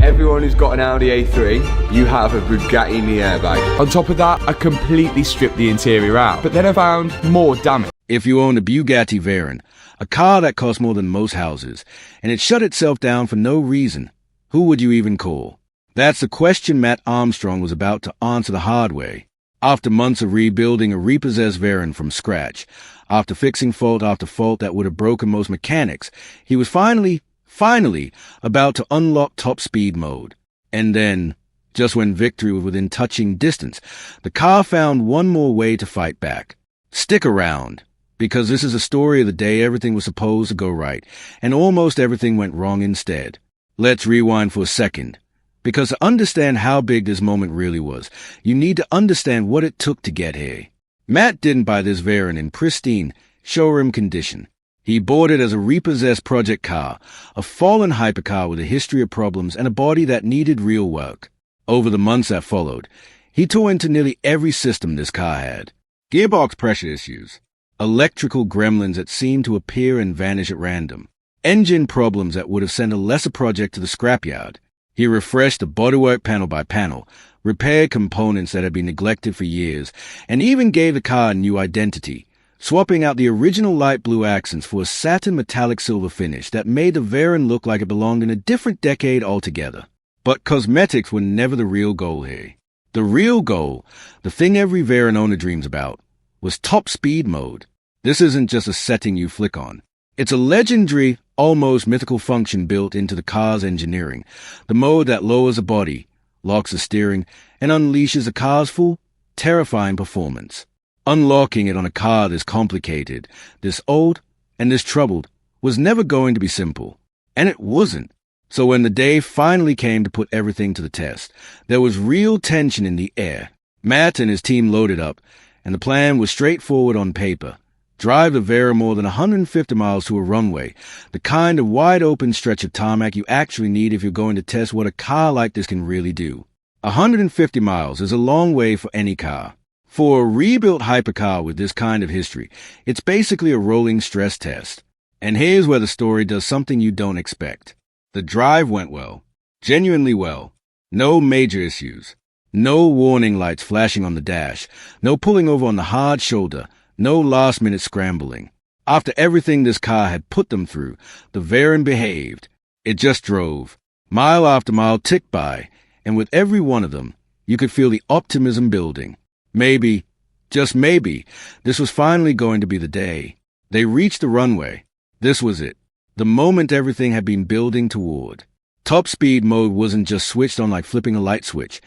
everyone who's got an Audi A3, you have a Bugatti in the airbag. On top of that, I completely stripped the interior out, but then I found more damage. If you owned a Bugatti Veyron, a car that costs more than most houses, and it shut itself down for no reason, who would you even call? That's the question Matt Armstrong was about to answer the hard way. After months of rebuilding a repossessed Veyron from scratch, after fixing fault after fault that would have broken most mechanics, he was finally about to unlock top speed mode. And then, just when victory was within touching distance, the car found one more way to fight back. Stick around, because this is a story of the day everything was supposed to go right, and almost everything went wrong instead. Let's rewind for a second. Because to understand how big this moment really was, you need to understand what it took to get here. Matt didn't buy this Veyron in pristine, showroom condition. He bought it as a repossessed project car, a fallen hypercar with a history of problems and a body that needed real work. Over the months that followed, he tore into nearly every system this car had. Gearbox pressure issues, electrical gremlins that seemed to appear and vanish at random, engine problems that would have sent a lesser project to the scrapyard. He refreshed the bodywork panel by panel, repaired components that had been neglected for years, and even gave the car a new identity, swapping out the original light blue accents for a satin metallic silver finish that made the Veyron look like it belonged in a different decade altogether. But cosmetics were never the real goal here. The real goal, the thing every Veyron owner dreams about, was top speed mode. This isn't just a setting you flick on. It's a legendary, almost mythical function built into the car's engineering, the mode that lowers the body, locks the steering, and unleashes the car's full, terrifying performance. Unlocking it on a car this complicated, this old, and this troubled was never going to be simple. And it wasn't. So when the day finally came to put everything to the test, there was real tension in the air. Matt and his team loaded up, and the plan was straightforward on paper. Drive the Veyron more than 150 miles to a runway, the kind of wide-open stretch of tarmac you actually need if you're going to test what a car like this can really do. 150 miles is a long way for any car. For a rebuilt hypercar with this kind of history, it's basically a rolling stress test. And here's where the story does something you don't expect. The drive went well. Genuinely well. No major issues. No warning lights flashing on the dash. No pulling over on the hard shoulder. No last-minute scrambling. After everything this car had put them through, the Veyron behaved. It just drove. Mile after mile ticked by, and with every one of them, you could feel the optimism building. Maybe, just maybe, this was finally going to be the day. They reached the runway. This was it. The moment everything had been building toward. Top speed mode wasn't just switched on like flipping a light switch.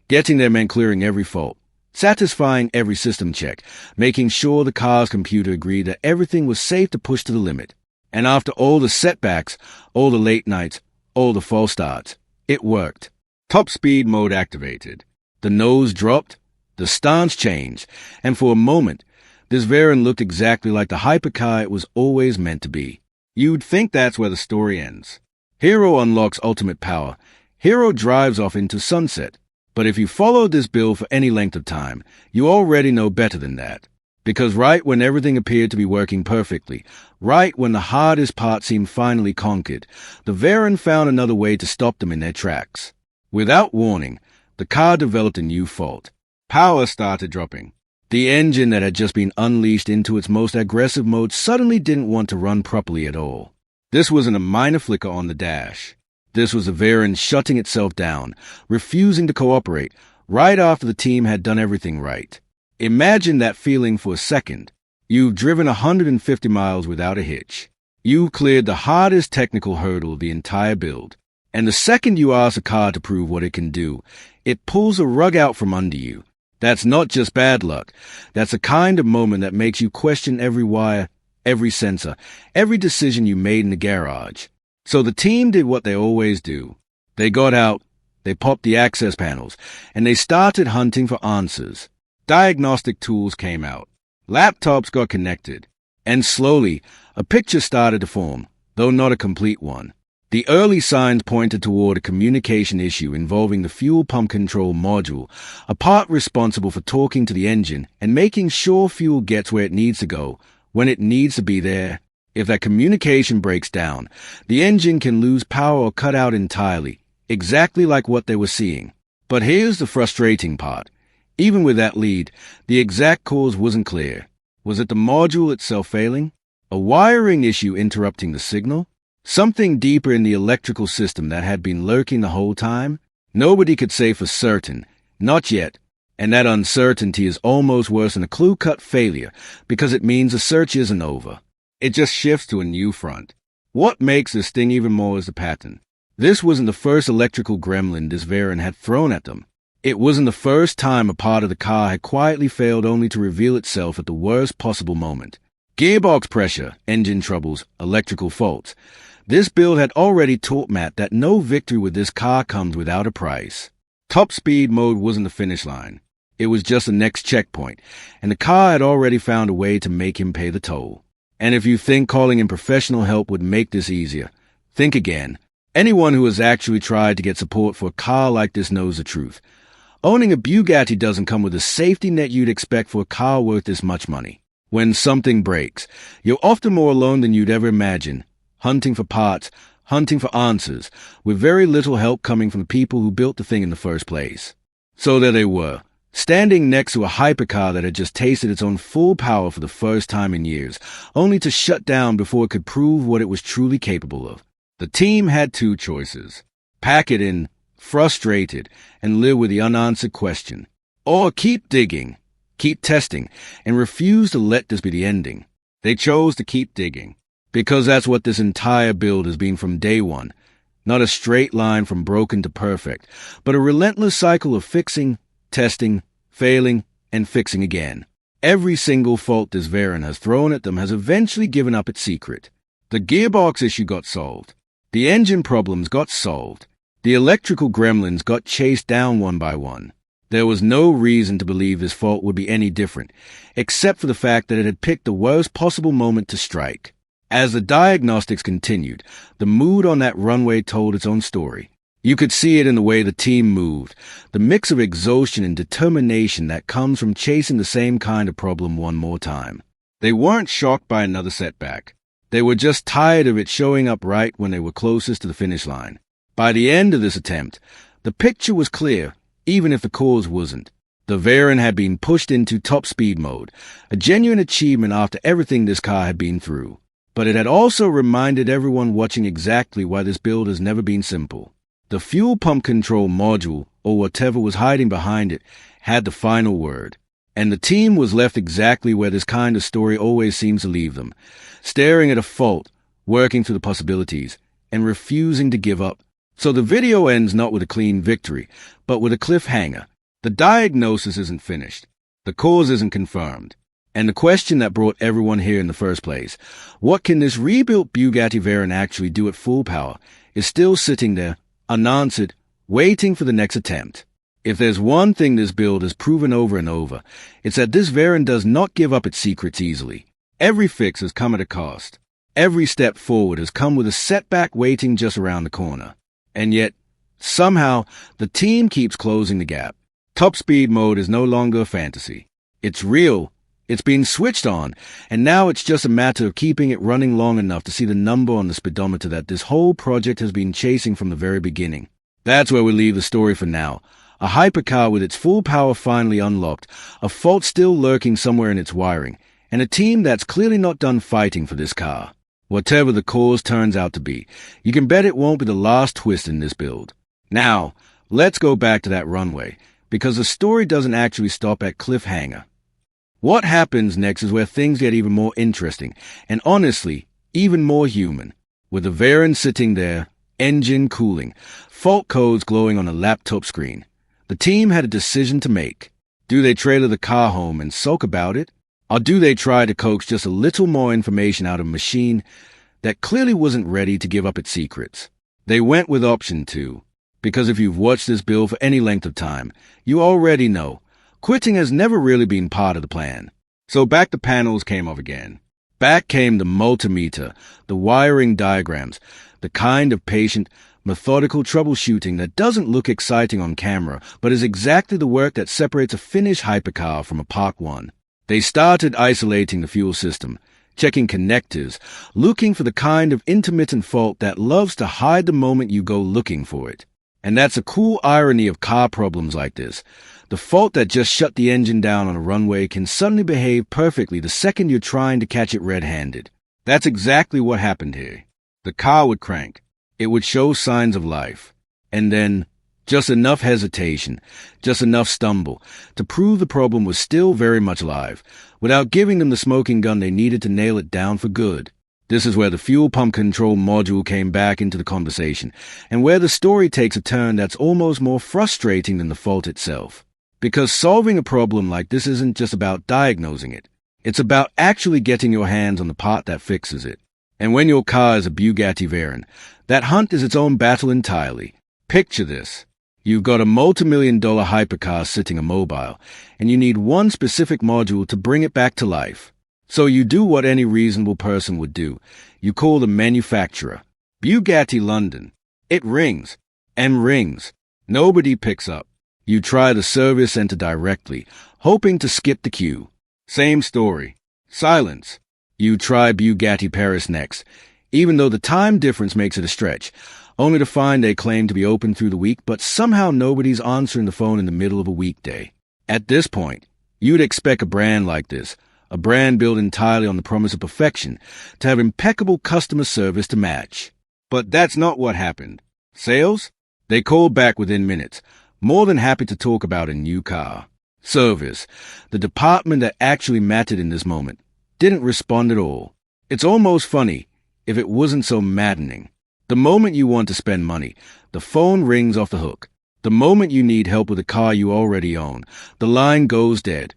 Getting there meant clearing every fault, satisfying every system check, making sure the car's computer agreed that everything was safe to push to the limit. And after all the setbacks, all the late nights, all the false starts, it worked. Top speed mode activated. The nose dropped, the stance changed, and for a moment, this Veyron looked exactly like the hypercar it was always meant to be. You'd think that's where the story ends. Hero unlocks ultimate power. Hero drives off into sunset. But if you followed this build for any length of time, you already know better than that. Because right when everything appeared to be working perfectly, right when the hardest part seemed finally conquered, the Veyron found another way to stop them in their tracks. Without warning, the car developed a new fault. Power started dropping. The engine that had just been unleashed into its most aggressive mode suddenly didn't want to run properly at all. This wasn't a minor flicker on the dash. This was the Veyron shutting itself down, refusing to cooperate, right after the team had done everything right. Imagine that feeling for a second. You've driven 150 miles without a hitch. You cleared the hardest technical hurdle of the entire build. And the second you ask a car to prove what it can do, it pulls the rug out from under you. That's not just bad luck. That's a kind of moment that makes you question every wire, every sensor, every decision you made in the garage. So the team did what they always do. They got out, they popped the access panels, and they started hunting for answers. Diagnostic tools came out. Laptops got connected. And slowly, a picture started to form, though not a complete one. The early signs pointed toward a communication issue involving the fuel pump control module, a part responsible for talking to the engine and making sure fuel gets where it needs to go, when it needs to be there. If that communication breaks down, the engine can lose power or cut out entirely, exactly like what they were seeing. But here's the frustrating part. Even with that lead, the exact cause wasn't clear. Was it the module itself failing? A wiring issue interrupting the signal? Something deeper in the electrical system that had been lurking the whole time? Nobody could say for certain. Not yet. And that uncertainty is almost worse than a clue-cut failure, because it means the search isn't over. It just shifts to a new front. What makes this thing even more is the pattern. This wasn't the first electrical gremlin this Veyron had thrown at them. It wasn't the first time a part of the car had quietly failed only to reveal itself at the worst possible moment. Gearbox pressure, engine troubles, electrical faults. This build had already taught Matt that no victory with this car comes without a price. Top speed mode wasn't the finish line. It was just the next checkpoint, and the car had already found a way to make him pay the toll. And if you think calling in professional help would make this easier, think again. Anyone who has actually tried to get support for a car like this knows the truth. Owning a Bugatti doesn't come with the safety net you'd expect for a car worth this much money. When something breaks, you're often more alone than you'd ever imagine, hunting for parts, hunting for answers, with very little help coming from the people who built the thing in the first place. So there they were, standing next to a hypercar that had just tasted its own full power for the first time in years, only to shut down before it could prove what it was truly capable of. The team had two choices: pack it in, frustrated, and live with the unanswered question, or keep digging, keep testing, and refuse to let this be the ending. They chose to keep digging, because that's what this entire build has been from day one. Not a straight line from broken to perfect, but a relentless cycle of fixing, testing, failing, and fixing again. Every single fault this Veyron has thrown at them has eventually given up its secret. The gearbox issue got solved. The engine problems got solved. The electrical gremlins got chased down one by one. There was no reason to believe this fault would be any different, except for the fact that it had picked the worst possible moment to strike. As the diagnostics continued, the mood on that runway told its own story. You could see it in the way the team moved, the mix of exhaustion and determination that comes from chasing the same kind of problem one more time. They weren't shocked by another setback. They were just tired of it showing up right when they were closest to the finish line. By the end of this attempt, the picture was clear, even if the cause wasn't. The Veyron had been pushed into top speed mode, a genuine achievement after everything this car had been through. But it had also reminded everyone watching exactly why this build has never been simple. The fuel pump control module, or whatever was hiding behind it, had the final word. And the team was left exactly where this kind of story always seems to leave them, staring at a fault, working through the possibilities, and refusing to give up. So the video ends not with a clean victory, but with a cliffhanger. The diagnosis isn't finished. The cause isn't confirmed. And the question that brought everyone here in the first place, what can this rebuilt Bugatti Veyron actually do at full power, is still sitting there, unanswered, waiting for the next attempt. If there's one thing this build has proven over and over, it's that this Veyron does not give up its secrets easily. Every fix has come at a cost. Every step forward has come with a setback waiting just around the corner. And yet, somehow, the team keeps closing the gap. Top speed mode is no longer a fantasy. It's real. It's been switched on, and now it's just a matter of keeping it running long enough to see the number on the speedometer that this whole project has been chasing from the very beginning. That's where we leave the story for now. A hypercar with its full power finally unlocked, a fault still lurking somewhere in its wiring, and a team that's clearly not done fighting for this car. Whatever the cause turns out to be, you can bet it won't be the last twist in this build. Now, let's go back to that runway, because the story doesn't actually stop at cliffhanger. What happens next is where things get even more interesting, and honestly, even more human. With the Veyron sitting there, engine cooling, fault codes glowing on a laptop screen, the team had a decision to make. Do they trailer the car home and sulk about it? Or do they try to coax just a little more information out of a machine that clearly wasn't ready to give up its secrets? They went with option 2, because if you've watched this build for any length of time, you already know quitting has never really been part of the plan. So back the panels came off again. Back came the multimeter, the wiring diagrams, the kind of patient, methodical troubleshooting that doesn't look exciting on camera, but is exactly the work that separates a finished hypercar from a Park 1. They started isolating the fuel system, checking connectors, looking for the kind of intermittent fault that loves to hide the moment you go looking for it. And that's a cool irony of car problems like this. The fault that just shut the engine down on a runway can suddenly behave perfectly the second you're trying to catch it red-handed. That's exactly what happened here. The car would crank. It would show signs of life. And then, just enough hesitation, just enough stumble, to prove the problem was still very much alive, without giving them the smoking gun they needed to nail it down for good. This is where the fuel pump control module came back into the conversation, and where the story takes a turn that's almost more frustrating than the fault itself. Because solving a problem like this isn't just about diagnosing it. It's about actually getting your hands on the part that fixes it. And when your car is a Bugatti Veyron, that hunt is its own battle entirely. Picture this. You've got a multi-million-dollar hypercar sitting immobile, and you need one specific module to bring it back to life. So you do what any reasonable person would do. You call the manufacturer. Bugatti London. It rings. And rings. Nobody picks up. You try the service center directly, hoping to skip the queue. Same story. Silence. You try Bugatti Paris next, even though the time difference makes it a stretch, only to find they claim to be open through the week, but somehow nobody's answering the phone in the middle of a weekday. At this point, you'd expect a brand like this, a brand built entirely on the promise of perfection, to have impeccable customer service to match. But that's not what happened. Sales? They called back within minutes, more than happy to talk about a new car. Service, the department that actually mattered in this moment, didn't respond at all. It's almost funny, if it wasn't so maddening. The moment you want to spend money, the phone rings off the hook. The moment you need help with a car you already own, the line goes dead.